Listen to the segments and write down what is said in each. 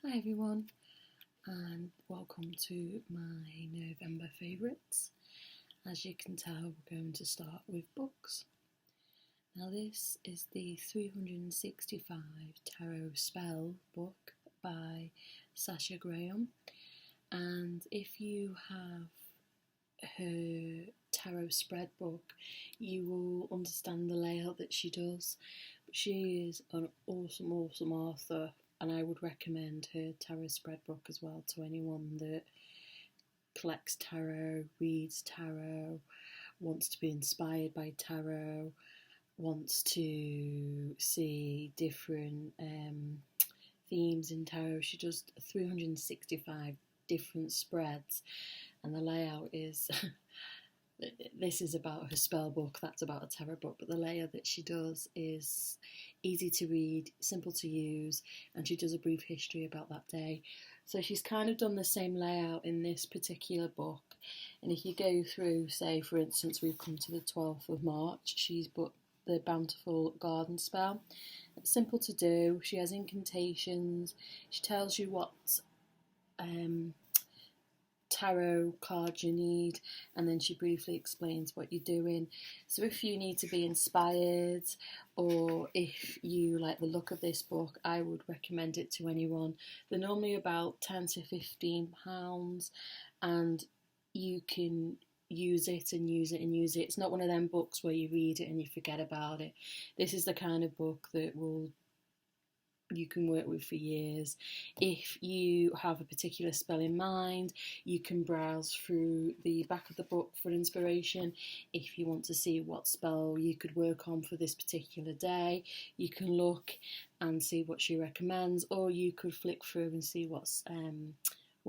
Hi everyone, and welcome to my November favourites. As you can tell, we're going to start with books. Now this is the 365 Tarot Spell book by Sasha Graham, and if you have her tarot spread book, you will understand the layout that she does. But she is an awesome author, and I would recommend her tarot spread book as well to anyone that collects tarot, reads tarot, wants to be inspired by tarot, wants to see different themes in tarot. She does 365 different spreads, and the layout is this is about her spell book, that's about a tarot book, but the layout that she does is easy to read, simple to use, and she does a brief history about that day. So she's kind of done the same layout in this particular book, and if you go through, say for instance we've come to the 12th of March, she's put the Bountiful Garden spell. It's simple to do, she has incantations, she tells you what tarot cards you need, and then she briefly explains what you're doing. So if you need to be inspired, or if you like the look of this book, I would recommend it to anyone. They're normally about £10 to £15, and you can use it and use it and use it. It's not one of them books where you read it and you forget about it. This is the kind of book that you can work with for years. If you have a particular spell in mind, you can browse through the back of the book for inspiration. If you want to see what spell you could work on for this particular day, you can look and see what she recommends, or you could flick through and see what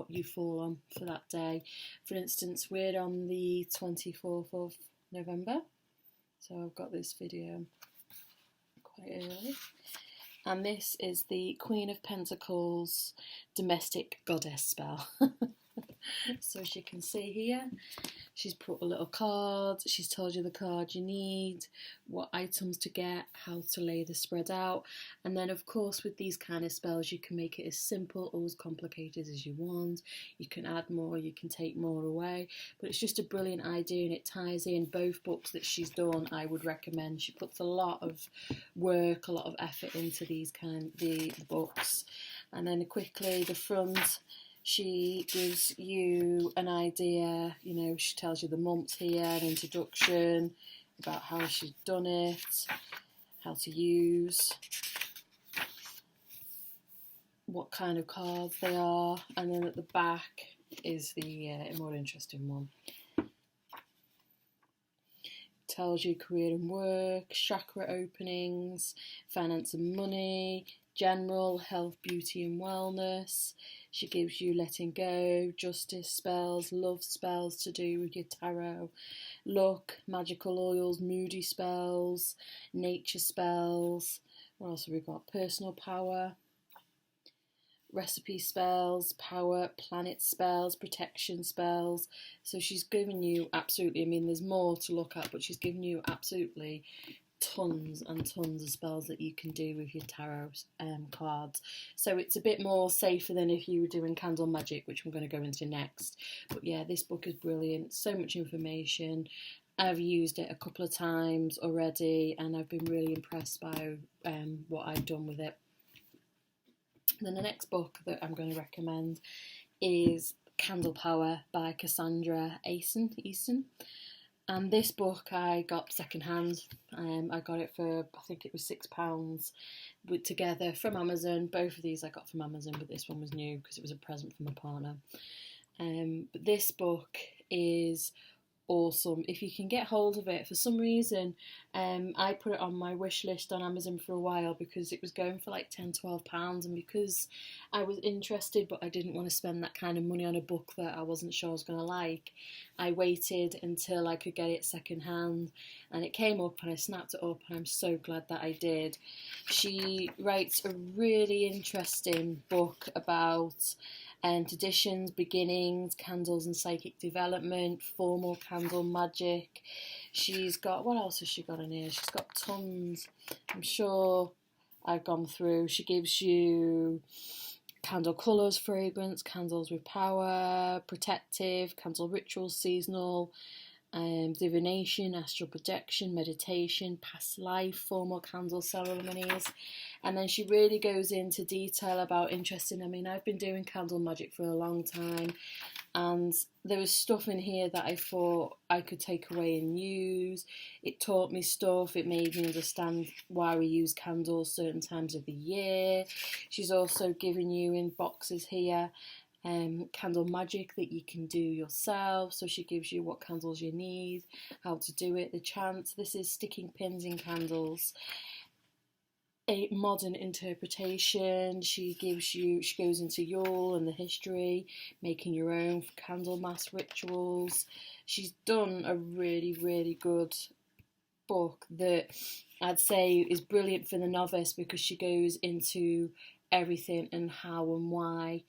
you fall on for that day. For instance, we're on the 24th of November, so I've got this video quite early. And this is the Queen of Pentacles domestic goddess spell. So as you can see here, she's put a little card, she's told you the card you need, what items to get, how to lay the spread out, and then of course with these kind of spells you can make it as simple or as complicated as you want. You can add more, you can take more away, but it's just a brilliant idea, and it ties in both books that she's done. I would recommend. She puts a lot of work, a lot of effort into these the books. And then quickly, the front, she gives you an idea, she tells you the months here, an introduction about how she's done it, how to use, what kind of cards they are, and then at the back is the more interesting one. Tells you career and work, chakra openings, finance and money, general health, beauty and wellness. She gives you letting go, justice spells, love spells to do with your tarot, luck, magical oils, moody spells, nature spells. What else have we got? Personal power, recipe spells, power, planet spells, protection spells. So she's given you absolutely, there's more to look at, but she's given you absolutely tons and tons of spells that you can do with your tarot cards. So it's a bit more safer than if you were doing candle magic, which I'm going to go into next. But yeah, this book is brilliant, so much information. I've used it a couple of times already, and I've been really impressed by what I've done with it. Then the next book that I'm going to recommend is Candle Power by Cassandra Easton. And this book I got second hand. I got it for, I think it was £6 together from Amazon. Both of these I got from Amazon, but this one was new because it was a present from my partner. But this book is awesome if you can get hold of it. For some reason I put it on my wish list on Amazon for a while because it was going for like £10-12, and because I was interested but I didn't want to spend that kind of money on a book that I wasn't sure I was going to like, I waited until I could get it second hand, and it came up and I snapped it up, and I'm so glad that I did. She writes a really interesting book about traditions, beginnings, candles and psychic development, formal candle magic. She's got, what else has she got in here? She's got tons. I'm sure I've gone through. She gives you candle colours, fragrance, candles with power, protective, candle rituals, seasonal, divination, astral projection, meditation, past life, formal candle ceremonies. And then she really goes into detail about interesting. I mean, I've been doing candle magic for a long time, and there was stuff in here that I thought I could take away and use. It taught me stuff, it made me understand why we use candles certain times of the year. She's also given you in boxes here candle magic that you can do yourself, so she gives you what candles you need, how to do it, the chants. This is sticking pins in candles, a modern interpretation. She goes into Yule and the history, making your own candle mass rituals. She's done a really, really good book that I'd say is brilliant for the novice, because she goes into everything and how and why.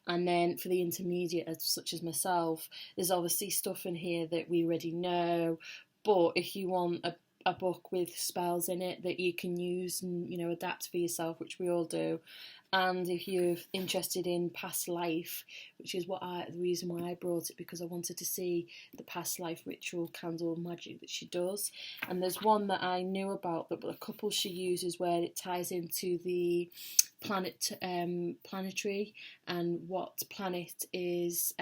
And then for the intermediate, such as myself, there's obviously stuff in here that we already know, but if you want a book with spells in it that you can use and, you know, adapt for yourself, which we all do, and if you're interested in past life, which is the reason why I brought it, because I wanted to see the past life ritual candle magic that she does. And there's one that I knew about, but a couple she uses where it ties into the planetary and what planet is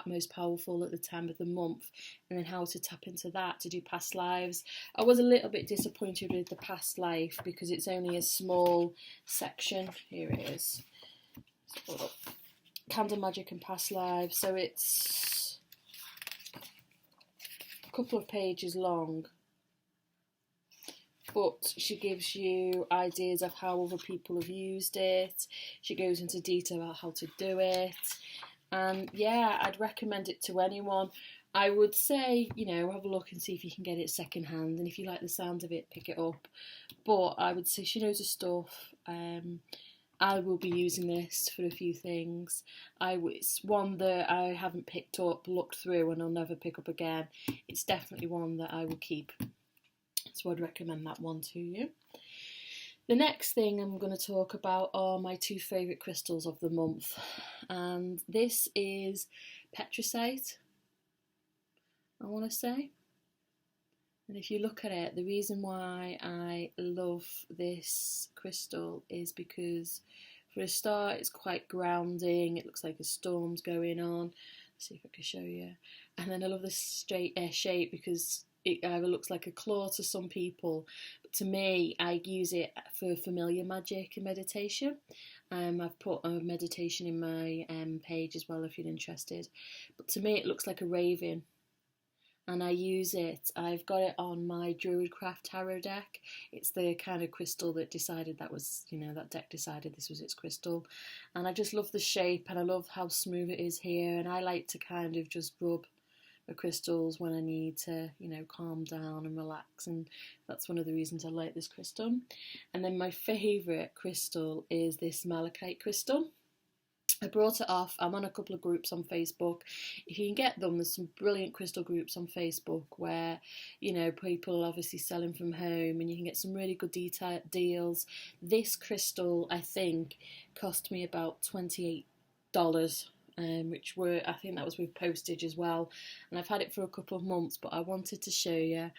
most powerful at the time of the month, and then how to tap into that to do past lives. I was a little bit disappointed with the past life because it's only a small section. Here it is. Candle magic and past lives. So it's a couple of pages long, but she gives you ideas of how other people have used it. She goes into detail about how to do it. And yeah, I'd recommend it to anyone. I would say, you know, have a look and see if you can get it second hand, and if you like the sound of it, pick it up. But I would say she knows her stuff. I will be using this for a few things. It's one that I haven't picked up, looked through, and I'll never pick up again. It's definitely one that I will keep. So I'd recommend that one to you. The next thing I'm going to talk about are my two favourite crystals of the month. And this is petricite, I want to say. And if you look at it, the reason why I love this crystal is because, for a start, it's quite grounding. It looks like a storm's going on. Let's see if I can show you. And then I love this shape because it either looks like a claw to some people, but to me, I use it for familiar magic and meditation. I've put a meditation in my page as well if you're interested. But to me, it looks like a raven, and I use it. I've got it on my Druidcraft tarot deck. It's the kind of crystal that decided that deck decided this was its crystal. And I just love the shape, and I love how smooth it is here. And I like to kind of just rub the crystals when I need to, calm down and relax. And that's one of the reasons I like this crystal. And then my favourite crystal is this malachite crystal. I brought it off. I'm on a couple of groups on Facebook. If you can get them, there's some brilliant crystal groups on Facebook where, people are obviously selling from home and you can get some really good deals. This crystal, I think, cost me about $28, I think that was with postage as well. And I've had it for a couple of months, but I wanted to show you.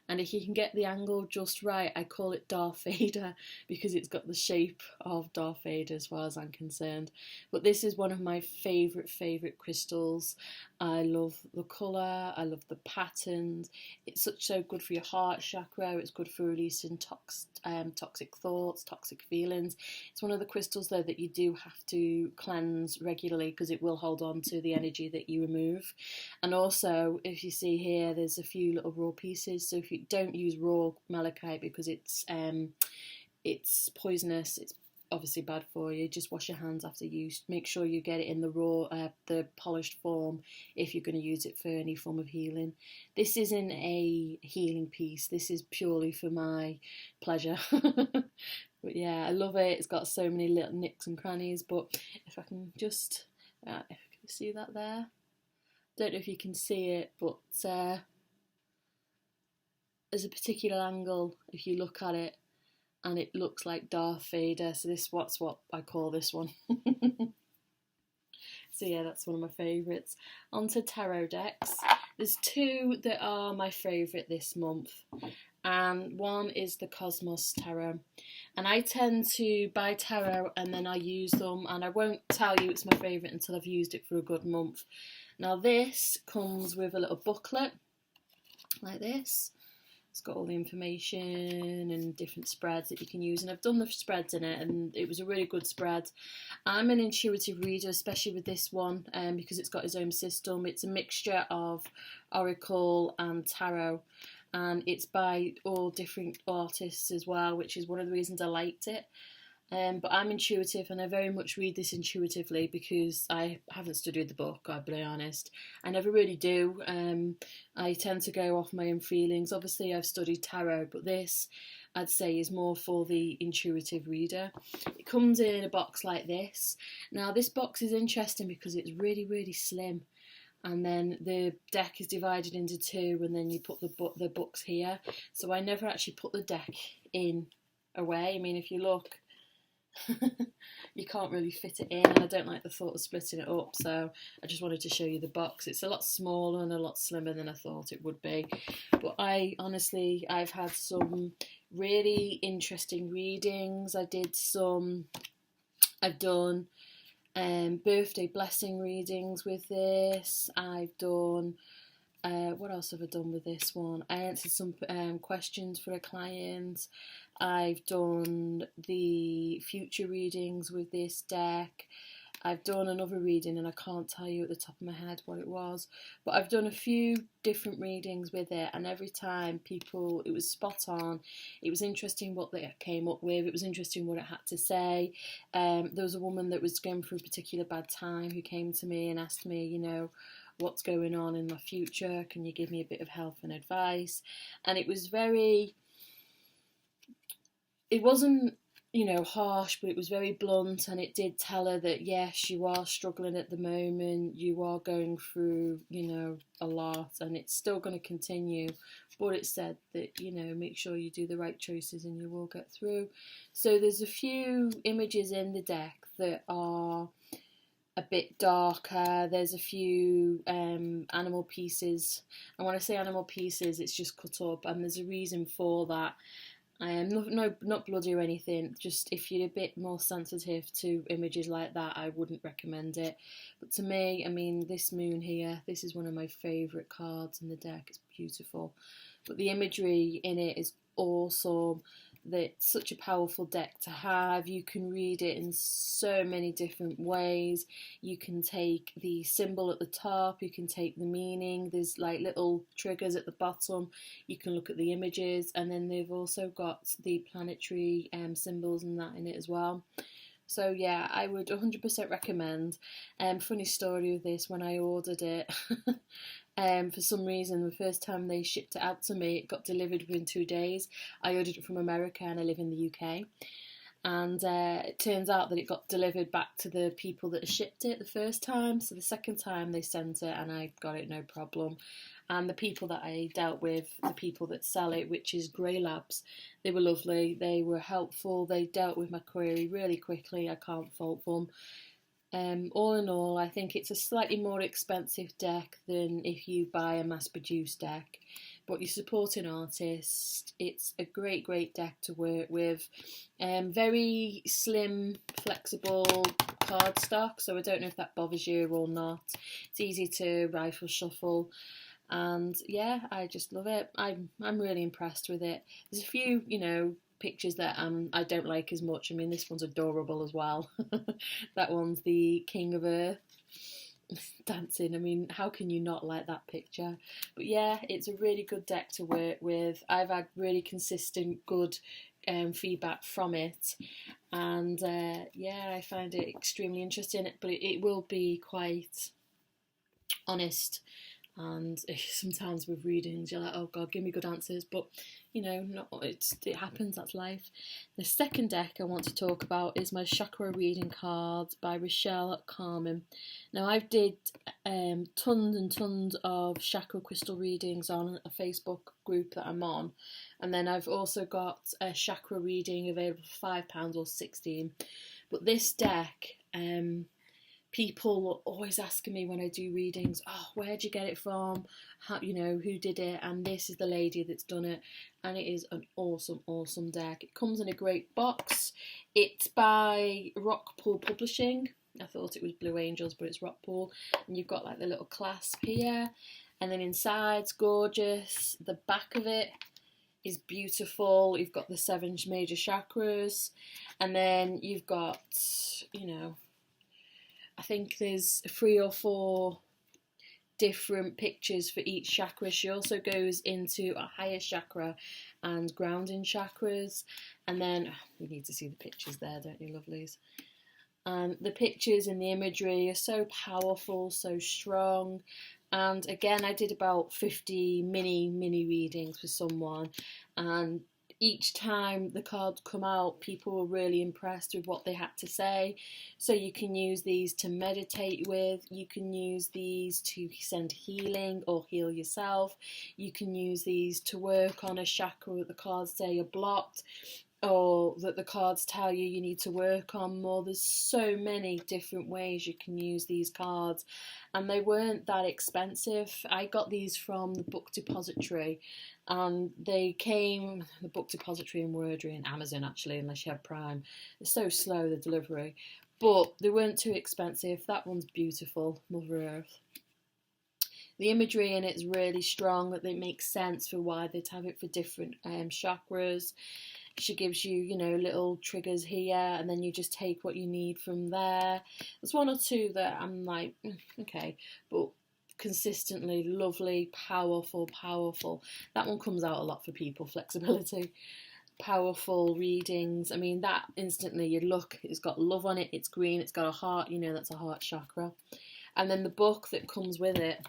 And if you can get the angle just right, I call it Darth Vader because it's got the shape of Darth Vader as far as I'm concerned. But this is one of my favourite crystals. I love the colour, I love the patterns. It's so good for your heart chakra. It's good for releasing toxic thoughts, toxic feelings. It's one of the crystals though that you do have to cleanse regularly because it will hold on to the energy that you remove. And also, if you see here, there's a few little raw pieces. So if you don't use raw malachite because it's poisonous, it's obviously bad for you. Just wash your hands after use. Make sure you get it in the raw, the polished form if you're going to use it for any form of healing. This isn't a healing piece. This is purely for my pleasure. But yeah, I love it. It's got so many little nicks and crannies. But if I can just, if you can see that there, don't know if you can see it, but there's a particular angle if you look at it. and it looks like Darth Vader. So what's what I call this one. So yeah, that's one of my favourites. On to tarot decks. There's two that are my favourite this month, and one is the Cosmos Tarot. And I tend to buy tarot and then I use them, and I won't tell you it's my favourite until I've used it for a good month. Now this comes with a little booklet like this. It's got all the information and different spreads that you can use, and I've done the spreads in it, and it was a really good spread. I'm an intuitive reader, especially with this one, because it's got its own system. It's a mixture of oracle and tarot, and it's by all different artists as well, which is one of the reasons I liked it. But I'm intuitive, and I very much read this intuitively because I haven't studied the book, I'll be honest. I never really do. I tend to go off my own feelings. Obviously, I've studied tarot, but this, I'd say, is more for the intuitive reader. It comes in a box like this. Now, this box is interesting because it's really, really slim. And then the deck is divided into two, and then you put the books here. So I never actually put the deck in away. I mean, if you look, you can't really fit it in, and I don't like the thought of splitting it up, so I just wanted to show you the box. It's a lot smaller and a lot slimmer than I thought it would be, but I've had some really interesting readings. I've done birthday blessing readings with this. I've done what else have I done with this one? I answered some questions for a client. I've done the future readings with this deck. I've done another reading, and I can't tell you at the top of my head what it was, but I've done a few different readings with it, and every time it was spot on. It was interesting what they came up with. It was interesting what it had to say. There was a woman that was going through a particular bad time who came to me and asked me, what's going on in my future? Can you give me a bit of help and advice? And it was it wasn't, harsh, but it was very blunt, and it did tell her that, yes, you are struggling at the moment, you are going through, a lot, and it's still going to continue, but it said that, make sure you do the right choices and you will get through. So there's a few images in the deck that are a bit darker. There's a few animal pieces, and when I say animal pieces, it's just cut up, and there's a reason for that. Not bloody or anything, just if you're a bit more sensitive to images like that, I wouldn't recommend it. But to me, I mean, this moon here, this is one of my favourite cards in the deck. It's beautiful, but the imagery in it is awesome. That's such a powerful deck to have. You can read it in so many different ways. You can take the symbol at the top, you can take the meaning, there's like little triggers at the bottom, you can look at the images, and then they've also got the planetary symbols and that in it as well. So yeah, I would 100% recommend. Funny story with this, when I ordered it, for some reason, the first time they shipped it out to me, it got delivered within 2 days. I ordered it from America, and I live in the UK. And it turns out that it got delivered back to the people that shipped it the first time. So the second time they sent it, and I got it no problem. And the people that I dealt with, the people that sell it, which is Grey Labs, they were lovely, they were helpful, they dealt with my query really quickly, I can't fault them. All in all, I think it's a slightly more expensive deck than if you buy a mass-produced deck, but you're supporting artists. It's a great, great deck to work with. Very slim, flexible cardstock, so I don't know if that bothers you or not. It's easy to rifle shuffle. And yeah, I just love it. I'm really impressed with it. There's a few, pictures that I don't like as much. I mean, this one's adorable as well. That one's the King of Earth dancing. I mean, how can you not like that picture? But yeah, it's a really good deck to work with. I've had really consistent, good feedback from it, and yeah, I find it extremely interesting. But it will be quite honest And sometimes with readings you're like, oh god, give me good answers, but you know, it happens, that's life. The second deck I want to talk about is my Chakra Reading Cards by Rochelle Carmen. Now I did tons and tons of chakra crystal readings on a Facebook group that I'm on, and then I've also got a chakra reading available for £5 or 16. But this deck, people are always asking me when I do readings, oh, where'd you get it from? How, you know, who did it? And this is the lady that's done it. And it is an awesome, awesome deck. It comes in a great box. It's by Rockpool Publishing. I thought it was Blue Angels, but it's Rockpool. And you've got like the little clasp here. And then inside's gorgeous. The back of it is beautiful. You've got the 7 major chakras. And then you've got, you know, I think there's 3 or 4 different pictures for each chakra. She also goes into a higher chakra and grounding chakras. And then, you need to see the pictures there, don't you, lovelies? And the pictures and the imagery are so powerful, so strong. And again, I did about 50 mini readings for someone, and each time the cards come out, people were really impressed with what they had to say. So you can use these to meditate with, you can use these to send healing or heal yourself, you can use these to work on a chakra that the cards say are blocked, or that the cards tell you you need to work on more. There's so many different ways you can use these cards, and they weren't that expensive. I got these from the Book Depository, and they came, the Book Depository and Wordry and Amazon actually, unless you have Prime. It's so slow, the delivery, but they weren't too expensive. That one's beautiful, Mother Earth. The imagery in it's really strong, that it makes sense for why they'd have it for different chakras. She gives you, you know, little triggers here, and then you just take what you need from there. There's 1 or 2 that I'm like, okay, but consistently lovely, powerful. That one comes out a lot for people, flexibility. Powerful readings. I mean, that instantly you look, it's got love on it, it's green, it's got a heart, you know, that's a heart chakra. And then the book that comes with it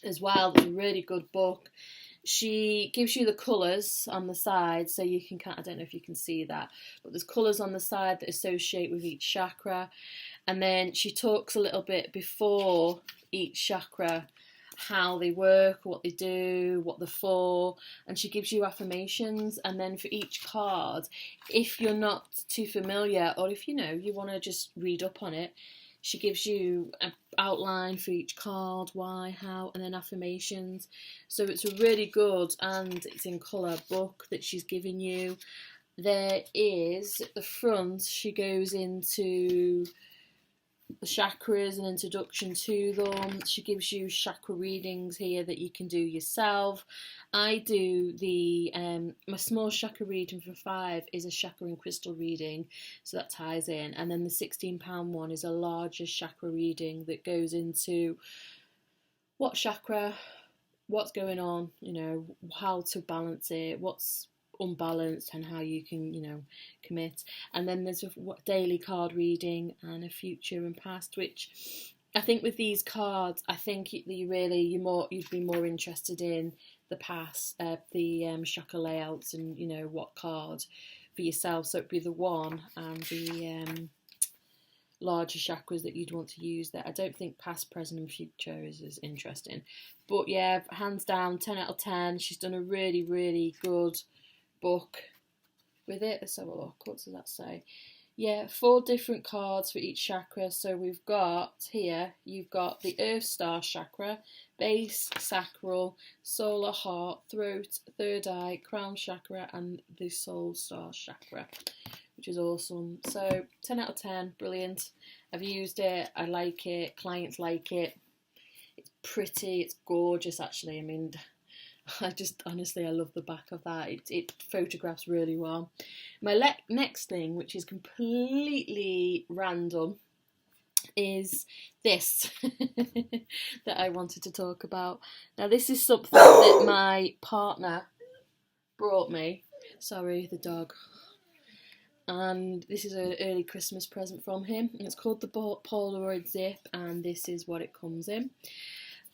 as well, it's a really good book. She gives you the colours on the side, so you can, I don't know if you can see that, but there's colours on the side that associate with each chakra. And then she talks a little bit before each chakra, how they work, what they do, what they're for, and she gives you affirmations. And then for each card, if you're not too familiar, or if you know you want to just read up on it, she gives you an outline for each card, why, how, and then affirmations. So it's a really good, and it's in colour, book that she's giving you. There is, at the front, she goes into the chakras, an introduction to them. She gives you chakra readings here that you can do yourself. I do the my small chakra reading for £5 is a chakra and crystal reading, so that ties in. And then the £16 one is a larger chakra reading that goes into what chakra, what's going on, you know, how to balance it, what's unbalanced, and how you can, you know, commit. And then there's a daily card reading and a future and past, which I think with these cards, I think you'd be more interested in the past, the chakra layouts, and you know what card for yourself. So it'd be the one and the larger chakras that you'd want to use there. I don't think past, present and future is as interesting, but yeah, hands down 10 out of 10. She's done a really, really good book with it. Let's have a look. What does that say? Yeah, 4 different cards for each chakra. So we've got here, you've got the Earth Star chakra, base, sacral, solar, heart, throat, third eye, crown chakra, and the soul star chakra, which is awesome. So 10 out of 10, brilliant. I've used it, I like it, clients like it. It's pretty, it's gorgeous actually. I mean, I just, honestly, I love the back of that. It photographs really well. My next thing, which is completely random, is this that I wanted to talk about. Now, this is something that my partner brought me. Sorry, the dog. And this is an early Christmas present from him. And it's called the Polaroid Zip, and this is what it comes in.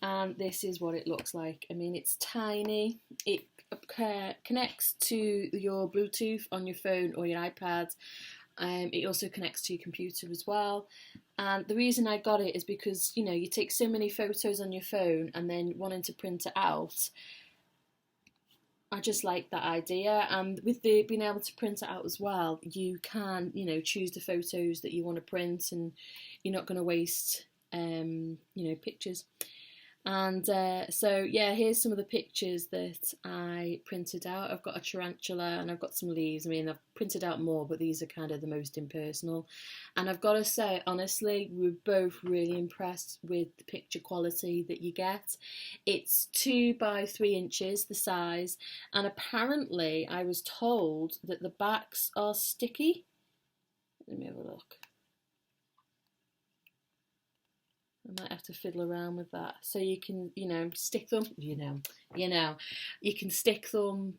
and this is what it looks like. I mean, it's tiny. It connects to your Bluetooth on your phone or your iPad. It also connects to your computer as well. And the reason I got it is because, you know, you take so many photos on your phone and then wanting to print it out. I just like that idea, and with the being able to print it out as well, you can, you know, choose the photos that you want to print, and you're not going to waste, you know, pictures. And so yeah, here's some of the pictures that I printed out. I've got a tarantula and I've got some leaves. I mean, I've printed out more, but these are kind of the most impersonal. And I've got to say, honestly, we're both really impressed with the picture quality that you get. It's 2 by 3 inches, the size, and apparently I was told that the backs are sticky. Let me have a look. I might have to fiddle around with that. So you can, you know, stick them, you can stick them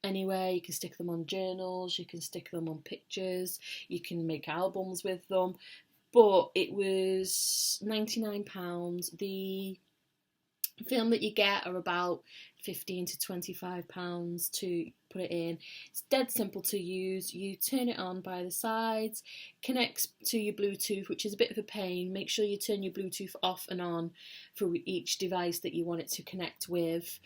anywhere. You can stick them on journals, you can stick them on pictures, you can make albums with them. But it was £99. The film that you get are about £15 to £25 to put it in. It's dead simple to use. You turn it on by the sides, connects to your Bluetooth, which is a bit of a pain. Make sure you turn your Bluetooth off and on for each device that you want it to connect with.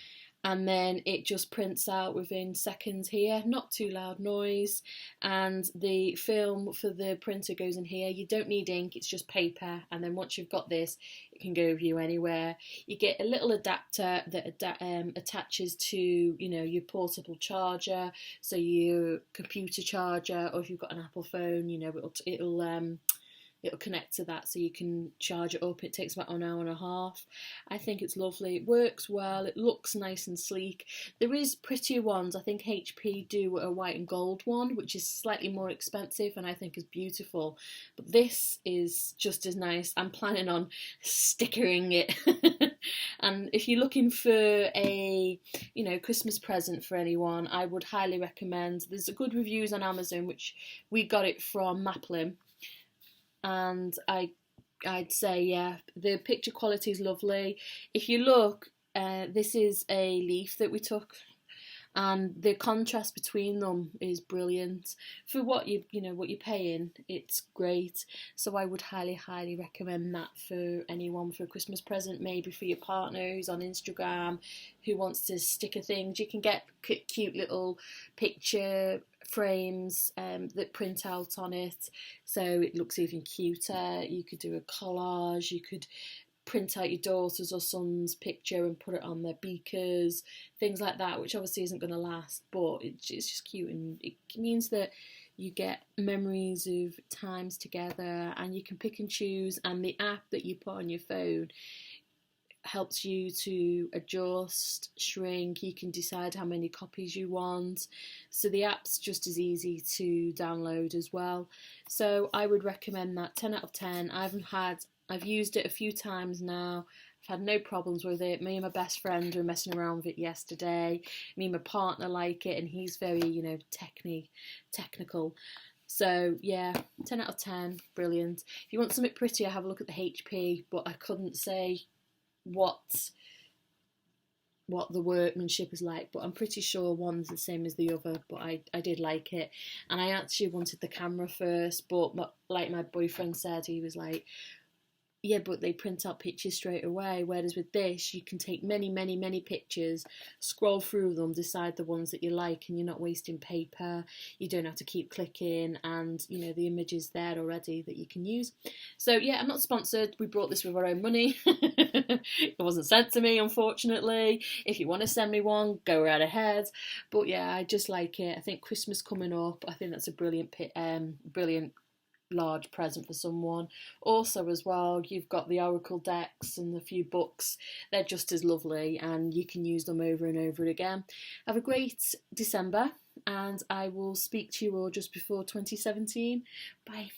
And then it just prints out within seconds here, not too loud noise. And the film for the printer goes in here. You don't need ink, it's just paper. And then once you've got this, it can go with you anywhere. You get a little adapter that attaches to, you know, your portable charger, so your computer charger, or if you've got an Apple phone, you know, it'll connect to that, so you can charge it up. It takes about an hour and a half. I think it's lovely. It works well. It looks nice and sleek. There is prettier ones. I think HP do a white and gold one, which is slightly more expensive and I think is beautiful. But this is just as nice. I'm planning on stickering it. And if you're looking for a, you know, Christmas present for anyone, I would highly recommend. There's good reviews on Amazon, which we got it from Maplin. And I'd say, yeah, the picture quality is lovely. If you look, this is a leaf that we took, and the contrast between them is brilliant. For what what you're paying, it's great. So I would highly recommend that for anyone for a Christmas present, maybe for your partner who's on Instagram, who wants to sticker things. You can get cute little picture frames that print out on it, so it looks even cuter. You could do a collage, you could print out your daughter's or son's picture and put it on their beakers, things like that, which obviously isn't going to last, but it's just cute, and it means that you get memories of times together, and you can pick and choose. And the app that you put on your phone helps you to adjust, shrink. You can decide how many copies you want, so the app's just as easy to download as well. So I would recommend that. 10 out of 10. I've used it a few times now. I've had no problems with it. Me and my best friend were messing around with it yesterday. Me and my partner like it, and he's very, you know, technical. So yeah, 10 out of 10, brilliant. If you want something prettier, have a look at the HP, but I couldn't say what the workmanship is like, but I'm pretty sure one's the same as the other. But I did like it, and I actually wanted the camera first, but like my boyfriend said, he was like, yeah, but they print out pictures straight away, whereas with this you can take many pictures, scroll through them, decide the ones that you like, and you're not wasting paper. You don't have to keep clicking, and you know, the image is there already that you can use. So yeah, I'm not sponsored. We brought this with our own money. It wasn't sent to me, unfortunately. If you want to send me one, go right ahead. But yeah, I just like it. I think Christmas coming up, I think that's a brilliant large present for someone. Also as well, you've got the Oracle decks and a few books. They're just as lovely, and you can use them over and over again. Have a great December, and I will speak to you all just before 2017. Bye.